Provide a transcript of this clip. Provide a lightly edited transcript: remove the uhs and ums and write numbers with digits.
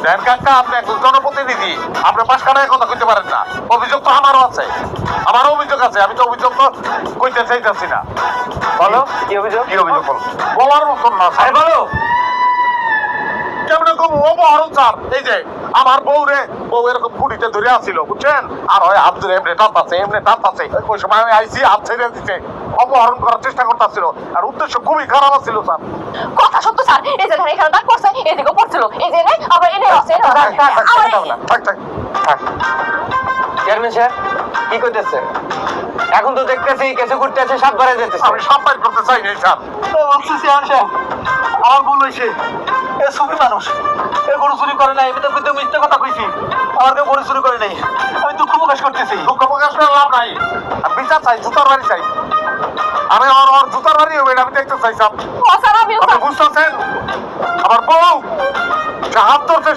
দেন কাকা, আপনি একজন জনপ্রতিনিধি, আপনি পাশ কাটায় কথা কইতে পারেন না। অভিযোগ তো আমারও আছে, আমারও অভিযোগ আছে। আমি তো অভিযোগ তো কইতে চাইতেছি না। বলো কি অভিযোগ? কি অভিযোগ বলো? বলার মতন না আরে বলো। কেমন কম অপহরণ স্যার। এই যে আমার বউ এরকম ফুটিতে ধরে আসছিল, বুঝছেন? আর ওই হাত ধরে এমনি টাপ আছে। ওই সময় আমি আইসি, হাত ছেড়ে দিচ্ছে, অপহরণ করার চেষ্টা করতেছিল। আর উদ্দেশ্য খুবই খারাপ ছিল স্যার। কথা সত্য স্যার, এই যে ধারে এখানে দাগ পড়ছে, এদিকেও পড়ছিল, এই যে এনে আবার এনে আছে, থাক থাক থাক। চেয়ারম্যান সাহেব কি করতেছে? এখন তো দেখতেছি কিছু ঘুরতে আছে, সাপ বাড়াই যেতেছে। আমি সব বাইর করতে চাই নাই স্যার। বলছি চেয়ারম্যান সাহেব, আমার ভুল হয়েছে। এ সুখী মানুষ, এ গরু চুরি করে নাই। আমি তো কিন্তু মিথ্যে কথা কইছি, আমার কেউ গরু চুরি করে নাই। আমি দুঃখ প্রকাশ করতেছি। দুঃখ প্রকাশ করে লাভ নাই। আমি বিচার চাই, জুতার বাড়ি চাই। আমি ওর জুতার বাড়ি হবে, আমি দেখতে চাই স্যার। ও স্যার, আমিও আপনি বুঝতেছেন? আমার বউ হাত ধরছে,